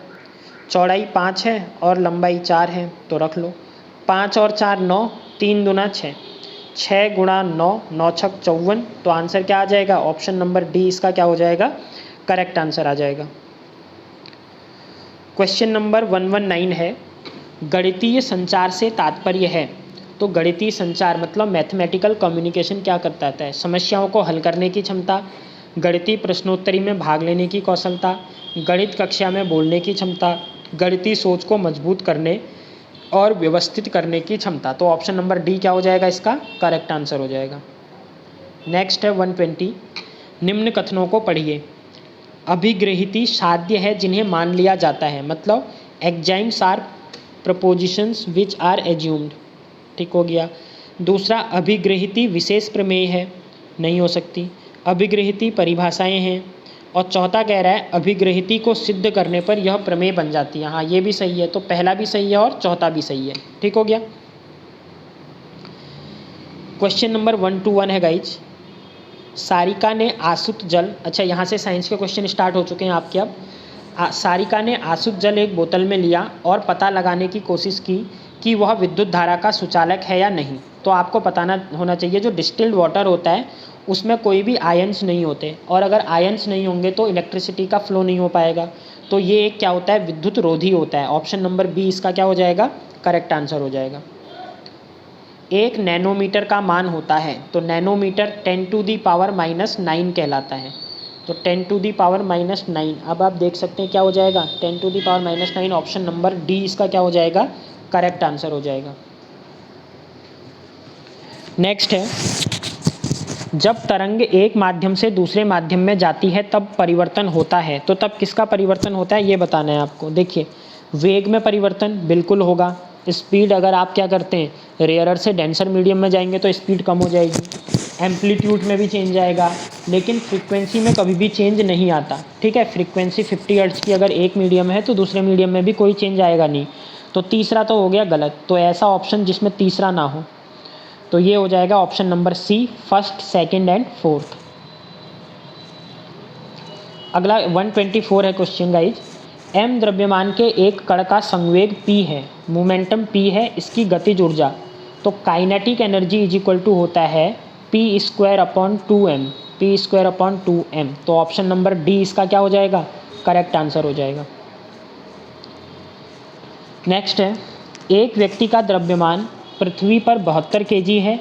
चौड़ाई 5 है और लंबाई 4 है, तो रख लो। 5 और 4 9, 3 दूना 6, 6 गुणा 9, 9 छक 54, तो आंसर क्या आ जाएगा, ऑप्शन नंबर डी इसका क्या हो जाएगा, करेक्ट आंसर आ जाएगा। क्वेश्चन नंबर 119 है, गणितीय संचार से तात्पर्य है। तो गणितीय संचार मतलब मैथमेटिकल कम्युनिकेशन क्या करता है, समस्याओं को हल करने की क्षमता, गणितीय प्रश्नोत्तरी में भाग लेने की कौशलता, गणित कक्षा में बोलने की क्षमता, गणितीय सोच को मजबूत करने और व्यवस्थित करने की क्षमता। तो ऑप्शन नंबर डी क्या हो जाएगा, इसका करेक्ट आंसर हो जाएगा। नेक्स्ट है 120, निम्न कथनों को पढ़िए। अभिगृहीति साध्य है जिन्हें मान लिया जाता है, मतलब axioms are propositions which are assumed. ठीक हो गया। दूसरा, अभिगृहीति विशेष प्रमेय है, नहीं हो सकती। अभिगृहीति परिभाषाएं हैं। और चौथा कह रहा है अभिगृहीति को सिद्ध करने पर यह प्रमेय बन जाती है। हाँ, ये भी सही है, तो पहला भी सही है और चौथा भी सही है। ठीक हो गया। क्वेश्चन नंबर 121 है गाइज, सारिका ने आसुत जल, अच्छा यहाँ से साइंस के क्वेश्चन स्टार्ट हो चुके हैं आपके। अब सारिका ने आसुत जल एक बोतल में लिया और पता लगाने की कोशिश की कि वह विद्युत धारा का सुचालक है या नहीं। तो आपको पता होना चाहिए, जो डिस्टिल्ड वाटर होता है उसमें कोई भी आयंस नहीं होते, और अगर आयंस नहीं होंगे तो इलेक्ट्रिसिटी का फ्लो नहीं हो पाएगा। तो ये एक क्या होता है, विद्युत रोधी होता है। ऑप्शन नंबर बी इसका क्या हो जाएगा, करेक्ट आंसर हो जाएगा। 1 नैनोमीटर का मान होता है, तो नैनोमीटर 10⁻⁻9 कहलाता है। तो 10⁻⁻9, अब आप देख सकते हैं क्या हो जाएगा, 10⁻⁻9, ऑप्शन नंबर डी इसका क्या हो जाएगा, करेक्ट आंसर हो जाएगा। नेक्स्ट है, जब तरंग एक माध्यम से दूसरे माध्यम में जाती है तब परिवर्तन होता है, तो तब किसका परिवर्तन होता है ये बताना है आपको। देखिए, वेग में परिवर्तन बिल्कुल होगा। स्पीड अगर आप क्या करते हैं, रेयरर से डेंसर मीडियम में जाएंगे तो स्पीड कम हो जाएगी। एम्पलीट्यूड में भी चेंज आएगा, लेकिन फ्रीक्वेंसी में कभी भी चेंज नहीं आता। ठीक है, फ्रीक्वेंसी 50 हर्ट्ज़ की अगर एक मीडियम है तो दूसरे मीडियम में भी कोई चेंज आएगा नहीं। तो तीसरा तो हो गया गलत, तो ऐसा ऑप्शन जिसमें तीसरा ना हो, तो ये हो जाएगा option number C, first, second and fourth. अगला 124 है क्वेश्चन गाइज। एम द्रव्यमान के एक कण का संवेग p है, मोमेंटम p है, इसकी गतिज ऊर्जा, तो kinetic energy is equal to होता है p²/2m, p²/2m। तो ऑप्शन नंबर डी इसका क्या हो जाएगा, करेक्ट आंसर हो जाएगा। नेक्स्ट है, एक व्यक्ति का द्रव्यमान पृथ्वी पर 72 kg है।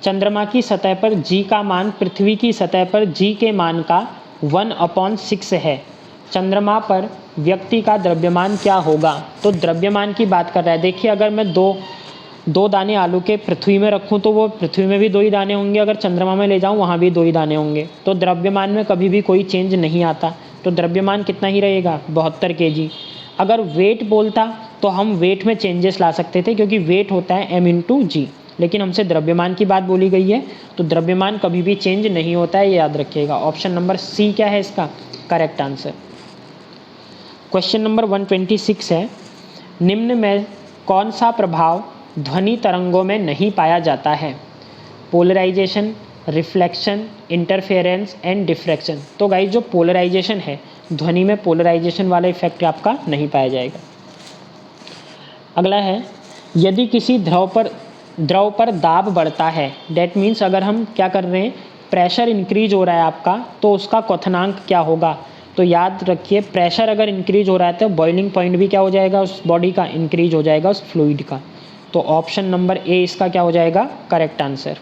चंद्रमा की सतह पर g का मान पृथ्वी की सतह पर g के मान का 1/6 है। चंद्रमा पर व्यक्ति का द्रव्यमान क्या होगा। तो द्रव्यमान की बात कर रहा है। देखिए, अगर मैं दो दाने आलू के पृथ्वी में रखूं तो वो पृथ्वी में भी 2 ही दाने होंगे, अगर चंद्रमा में ले जाऊं वहाँ भी 2 ही दाने होंगे। तो द्रव्यमान में कभी भी कोई चेंज नहीं आता, तो द्रव्यमान कितना ही रहेगा, 72 kg। अगर वेट बोलता तो हम वेट में चेंजेस ला सकते थे, क्योंकि वेट होता है m/g, लेकिन हमसे द्रव्यमान की बात बोली गई है, तो द्रव्यमान कभी भी चेंज नहीं होता है, ये याद रखिएगा। ऑप्शन नंबर सी क्या है इसका करेक्ट आंसर। क्वेश्चन नंबर 126 है, निम्न में कौन सा प्रभाव ध्वनि तरंगों में नहीं पाया जाता है। Polarisation, reflection, interference and diffraction. तो गाइस, जो पोलराइजेशन है, ध्वनि में पोलराइजेशन वाला इफेक्ट आपका नहीं पाया जाएगा। अगला है, यदि किसी द्रव पर दाब बढ़ता है, डेट मीन्स अगर हम क्या कर रहे हैं, प्रेशर इंक्रीज हो रहा है आपका, तो उसका क्वथनांक क्या होगा। तो याद रखिए, प्रेशर अगर इंक्रीज हो रहा है तो बॉइलिंग पॉइंट भी क्या हो जाएगा, उस बॉडी का इंक्रीज हो जाएगा, उस फ्लूइड का। तो ऑप्शन नंबर ए इसका क्या हो जाएगा करेक्ट आंसर।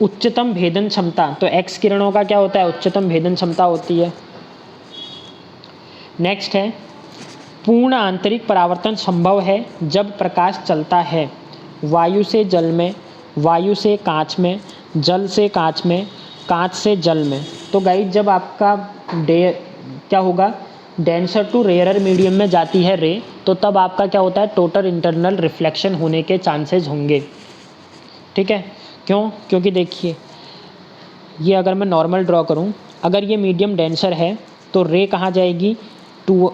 उच्चतम भेदन क्षमता, तो एक्स किरणों का क्या होता है, उच्चतम भेदन क्षमता होती है। नेक्स्ट है, पूर्ण आंतरिक परावर्तन संभव है जब प्रकाश चलता है। वायु से जल में, वायु से कांच में, जल से कांच में, कांच से जल में। तो गाइस, जब आपका क्या होगा, डेंसर टू रेयरर मीडियम में जाती है रे, तो तब आपका क्या होता है, टोटल इंटरनल रिफ्लेक्शन होने के चांसेस होंगे। ठीक है, क्यों, क्योंकि देखिए, ये अगर मैं नॉर्मल ड्रॉ करूं, अगर ये मीडियम डेंसर है तो रे कहाँ जाएगी, टू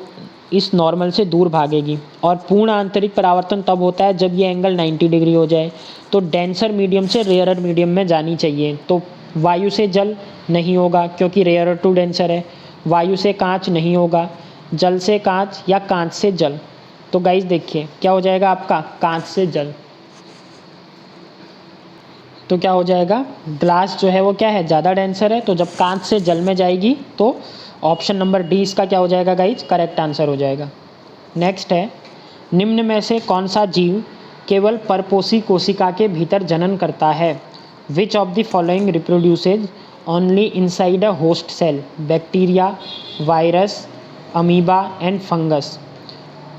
इस नॉर्मल से दूर भागेगी। और पूर्ण आंतरिक परावर्तन तब होता है जब ये एंगल 90 डिग्री हो जाए। तो डेंसर मीडियम से रेयरर मीडियम में जानी चाहिए। तो वायु से जल नहीं होगा क्योंकि रेयरर टू डेंसर है, वायु से कांच नहीं होगा, जल से कांच या कांच से जल। तो गाइस देखिए, क्या हो जाएगा आपका, कांच से जल। तो क्या हो जाएगा, ग्लास जो है वो क्या है, ज़्यादा डेंसर है, तो जब कांच से जल में जाएगी तो ऑप्शन नंबर डी इसका क्या हो जाएगा गाइज, करेक्ट आंसर हो जाएगा। नेक्स्ट है, निम्न में से कौन सा जीव केवल परपोषी कोशिका के भीतर जनन करता है। Which of the following reproduces only inside a host cell, bacteria, virus, amoeba and fungus.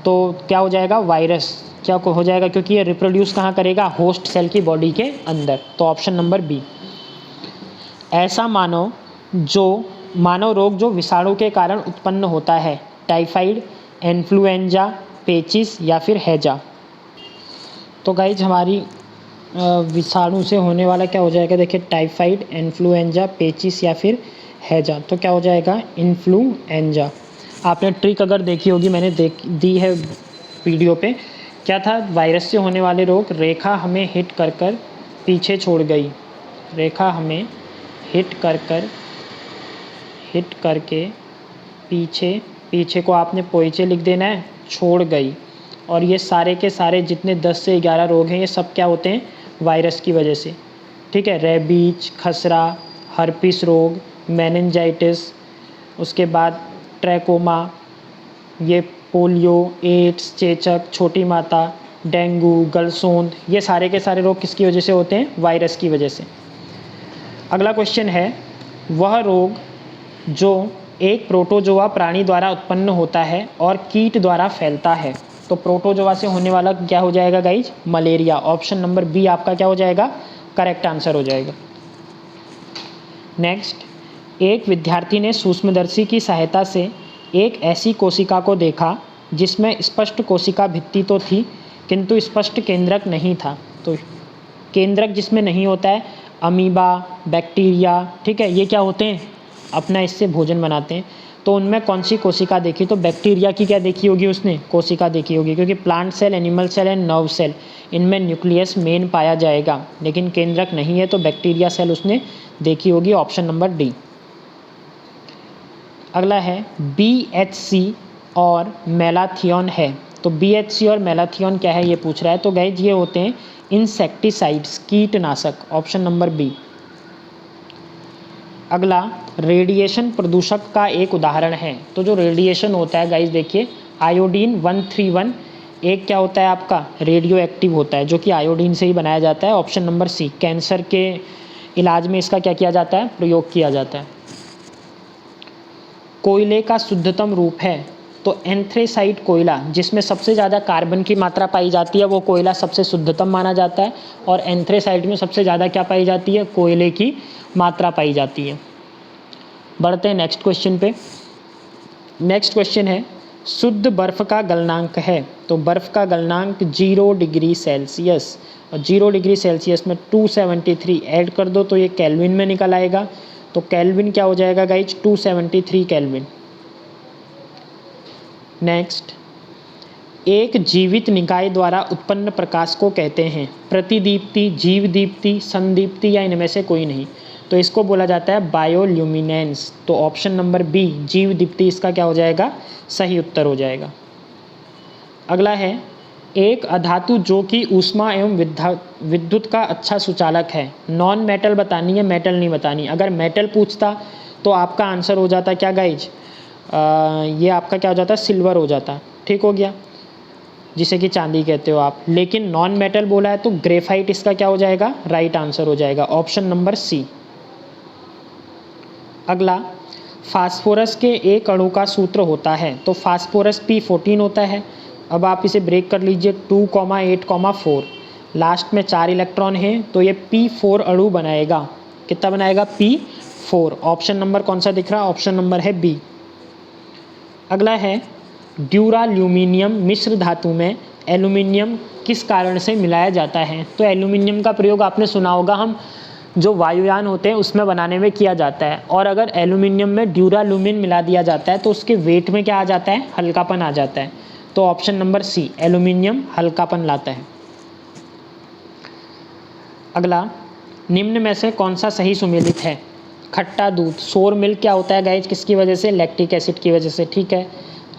तो क्या हो जाएगा, वायरस क्या हो जाएगा, क्योंकि ये रिप्रोड्यूस कहाँ करेगा, होस्ट सेल की बॉडी के अंदर। तो ऑप्शन नंबर बी। ऐसा मानव रोग जो विषाणु के कारण उत्पन्न होता है, टाइफाइड, इन्फ्लुएंजा, पेचिस या फिर हैजा। तो गाइज, हमारी विषाणु से होने वाला क्या हो जाएगा, देखिए, टाइफाइड, इन्फ्लुएंजा, पेचिस या फिर हैजा। तो क्या हो जाएगा, इन्फ्लुएंजा। आपने ट्रिक अगर देखी होगी, मैंने दी है वीडियो पे, क्या था, वायरस से होने वाले रोग, रेखा हमें हिट कर कर पीछे छोड़ गई, रेखा हमें हिट करके पीछे को आपने पोइचे लिख देना है, छोड़ गई। और ये सारे के सारे जितने 10 से 11 रोग हैं, ये सब क्या होते हैं, वायरस की वजह से। ठीक है, रेबीज, खसरा, हर्पिस रोग, मेनिंजाइटिस, उसके बाद ट्रैकोमा, ये पोलियो, एड्स, चेचक, छोटी माता, डेंगू, गलसोंद, ये सारे के सारे रोग किसकी वजह से होते हैं, वायरस की वजह से। अगला क्वेश्चन है, वह रोग जो एक प्रोटोजोआ प्राणी द्वारा उत्पन्न होता है और कीट द्वारा फैलता है। तो तो प्रोटोजोआ से होने वाला क्या हो जाएगा guys, malaria. Option number B आपका क्या हो जाएगा, करेक्ट आंसर हो जाएगा। नेक्स्ट, एक विद्यार्थी ने सूक्ष्मदर्शी की सहायता से एक ऐसी कोशिका को देखा जिसमें स्पष्ट कोशिका भित्ति तो थी किंतु स्पष्ट केंद्रक नहीं था। तो केंद्रक जिसमें नहीं होता है, अमीबा, बैक्टीरिया, ठीक है, ये क्या होते हैं, अपना इससे भोजन बनाते हैं। तो उनमें कौन सी कोशिका देखी, तो बैक्टीरिया की क्या देखी होगी उसने, कोशिका देखी होगी, क्योंकि plant cell, animal cell and nerve cell, इनमें न्यूक्लियस मेन पाया जाएगा, लेकिन केंद्रक नहीं है, तो बैक्टीरिया सेल उसने देखी होगी। Option number D. अगला है BHC और मेलाथियन है। तो BHC और मेलाथियन क्या है ये पूछ रहा है। तो गाइज ये होते हैं इंसेक्टिसाइड्स, कीटनाशक। Option number B. अगला, रेडिएशन प्रदूषक का एक उदाहरण है। तो जो रेडिएशन होता है गाइज देखिए, आयोडीन 131 एक क्या होता है आपका, रेडियो एक्टिव होता है, जो कि आयोडीन से ही बनाया जाता है। ऑप्शन नंबर सी, कैंसर के इलाज में इसका क्या किया जाता है, प्रयोग किया जाता है। कोयले का शुद्धतम रूप है। तो एंथ्रेसाइट कोयला, जिसमें सबसे ज़्यादा कार्बन की मात्रा पाई जाती है, वो कोयला सबसे शुद्धतम माना जाता है। और एंथ्रेसाइट में सबसे ज़्यादा क्या पाई जाती है, कोयले की मात्रा पाई जाती है। बढ़ते हैं नेक्स्ट क्वेश्चन पे। नेक्स्ट क्वेश्चन है, शुद्ध बर्फ़ का गलनांक है। तो बर्फ़ का गलनांक 0 डिग्री सेल्सियस, और 0 डिग्री सेल्सियस में 273 ऐड कर दो तो ये केल्विन में निकल आएगा। तो केल्विन क्या हो जाएगा गाइज, 273 केल्विन। नेक्स्ट, एक जीवित निकाय द्वारा उत्पन्न प्रकाश को कहते हैं प्रतिदीप्ति, जीवदीप्ति, संदीप्ति, या इनमें से कोई नहीं। तो इसको बोला जाता है बायोल्यूमिनेंस। तो ऑप्शन नंबर बी, जीवदीप्ति, इसका क्या हो जाएगा, सही उत्तर हो जाएगा। अगला है, एक अधातु जो कि ऊष्मा एवं विद्युत का अच्छा सुचालक है। नॉन मेटल बतानी है, मेटल नहीं बतानी। अगर मेटल पूछता तो आपका आंसर हो जाता क्या गाइज, ये आपका क्या हो जाता, सिल्वर हो जाता। ठीक हो गया, जिसे कि चांदी कहते हो आप। लेकिन नॉन मेटल बोला है तो ग्रेफाइट इसका क्या हो जाएगा, राइट आंसर हो जाएगा। Option number C. अगला, फास्फोरस के एक अणु का सूत्र होता है। तो फास्फोरस P14 होता है। अब आप इसे ब्रेक कर लीजिए, 2,8,4, लास्ट में 4 इलेक्ट्रॉन हैं, तो ये P4 अणु बनाएगा। कितना बनाएगा, P4। ऑप्शन नंबर कौन सा दिख रहा है, ऑप्शन नंबर है बी। अगला है, ड्यूराल्यूमिनियम मिश्र धातु में एल्यूमिनियम किस कारण से मिलाया जाता है। तो एल्यूमिनियम का प्रयोग आपने सुना होगा, हम जो वायुयान होते हैं उसमें बनाने में किया जाता है। और अगर एल्यूमिनियम में ड्यूराल्यूमिन मिला दिया जाता है तो उसके वेट में क्या आ जाता है, हल्कापन आ जाता है। तो ऑप्शन नंबर सी, एल्यूमिनियम हल्कापन लाता है। अगला, निम्न में से कौन सा सही सुमेलित है। खट्टा दूध, सोर मिल्क क्या होता है गाइज, किसकी वजह से, लैक्टिक एसिड की वजह से। ठीक है।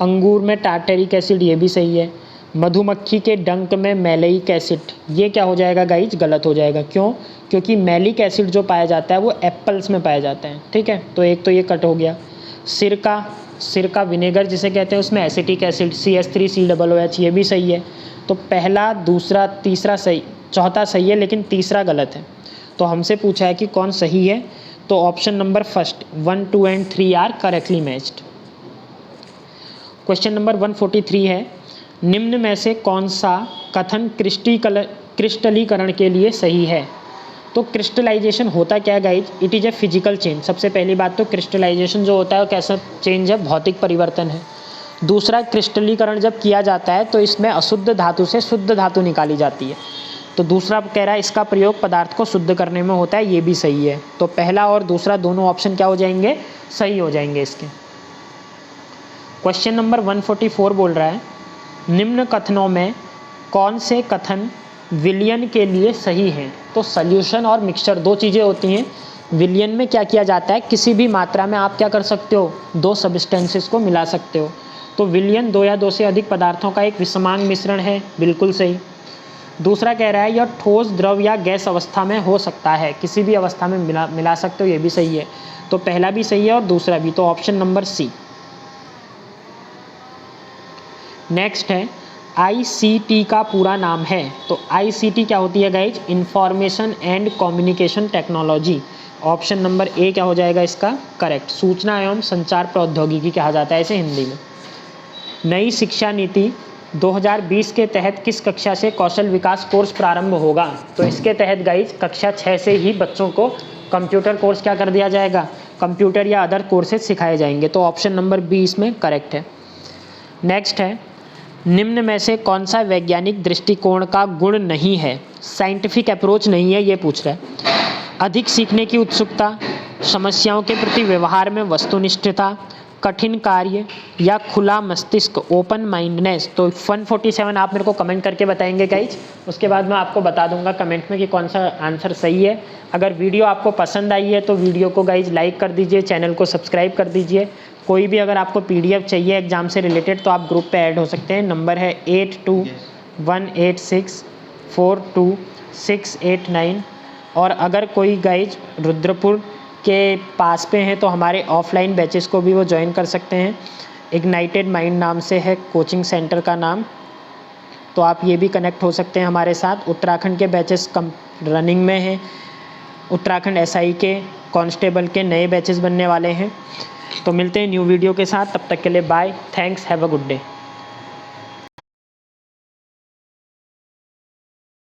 अंगूर में टार्टेरिक एसिड, ये भी सही है। मधुमक्खी के डंक में मैलेइक एसिड, ये क्या हो जाएगा गाइज, गलत हो जाएगा। क्यों, क्योंकि मैलिक एसिड जो पाया जाता है वो एप्पल्स में पाया जाता है। ठीक है, तो एक तो ये कट हो गया। सिरका विनेगर जिसे कहते हैं, उसमें एसिटिक एसिड CH3COOH, ये भी सही है। तो पहला, दूसरा, तीसरा सही, चौथा सही है, लेकिन तीसरा गलत है। तो हमसे पूछा है कि कौन सही है, तो option number first 1, 2 and 3 are correctly matched. Question number 143 है, निम्न में से कौन सा कथन क्रिस्टलीकरण के लिए सही है। तो क्रिस्टलाइजेशन होता क्या है guys, it is a physical change. सबसे पहली बात तो क्रिस्टलाइजेशन जो होता है वो कैसा चेंज है, भौतिक परिवर्तन है। दूसरा, क्रिस्टलीकरण जब किया जाता है तो इसमें अशुद्ध धातु से शुद्ध धातु निकाली जाती है। तो दूसरा कह रहा है इसका प्रयोग पदार्थ को शुद्ध करने में होता है, ये भी सही है। तो पहला और दूसरा दोनों ऑप्शन क्या हो जाएंगे, सही हो जाएंगे इसके। क्वेश्चन नंबर 144 बोल रहा है, निम्न कथनों में कौन से कथन विलयन के लिए सही हैं। तो सॉल्यूशन और मिक्सचर दो चीज़ें होती हैं। विलयन में क्या किया जाता है, किसी भी मात्रा में आप क्या कर सकते हो, दो सब्सटेंसेस को मिला सकते हो। तो विलयन दो या दो से अधिक पदार्थों का एक विषमांग मिश्रण है, बिल्कुल सही। दूसरा कह रहा है यह ठोस, द्रव या गैस अवस्था में हो सकता है, किसी भी अवस्था में मिला सकते हो, ये भी सही है। तो पहला भी सही है और दूसरा भी, तो ऑप्शन नंबर सी। नेक्स्ट है, ICT का पूरा नाम है। तो ICT क्या होती है guys, information and communication technology. Option number A क्या हो जाएगा इसका करेक्ट, सूचना एवं संचार प्रौद्योगिकी कहा जाता है इसे हिंदी में। नई शिक्षा नीति 2020 के तहत किस कक्षा से कौशल विकास कोर्स प्रारंभ होगा? तो इसके तहत गाइज कक्षा 6 से ही बच्चों को कंप्यूटर कोर्स क्या कर दिया जाएगा, कंप्यूटर या अदर कोर्सेज सिखाए जाएंगे। तो ऑप्शन नंबर बी इसमें करेक्ट है। नेक्स्ट है, निम्न में से कौन सा वैज्ञानिक दृष्टिकोण का गुण नहीं है, साइंटिफिक अप्रोच नहीं है, ये पूछ रहा है। अधिक सीखने की उत्सुकता, समस्याओं के प्रति व्यवहार में वस्तुनिष्ठता, कठिन कार्य या खुला मस्तिष्क, ओपन माइंडनेस। तो 147 आप मेरे को कमेंट करके बताएंगे गाइज, उसके बाद मैं आपको बता दूंगा कमेंट में कि कौन सा आंसर सही है। अगर वीडियो आपको पसंद आई है तो वीडियो को गाइज लाइक कर दीजिए, चैनल को सब्सक्राइब कर दीजिए। कोई भी अगर आपको PDF चाहिए एग्जाम से रिलेटेड तो आप ग्रुप पे ऐड हो सकते हैं। नंबर है 8218642689। और अगर कोई गाइज रुद्रपुर के पास पे हैं तो हमारे ऑफलाइन बैचेस को भी वो ज्वाइन कर सकते हैं। इग्नाइटेड माइंड नाम से है कोचिंग सेंटर का नाम, तो आप ये भी कनेक्ट हो सकते हैं हमारे साथ। उत्तराखंड के बैचेस रनिंग में हैं। उत्तराखंड SI के कांस्टेबल के नए बैचेस बनने वाले हैं। तो मिलते हैं न्यू वीडियो के साथ, तब तक के लिए bye, thanks, have a good day.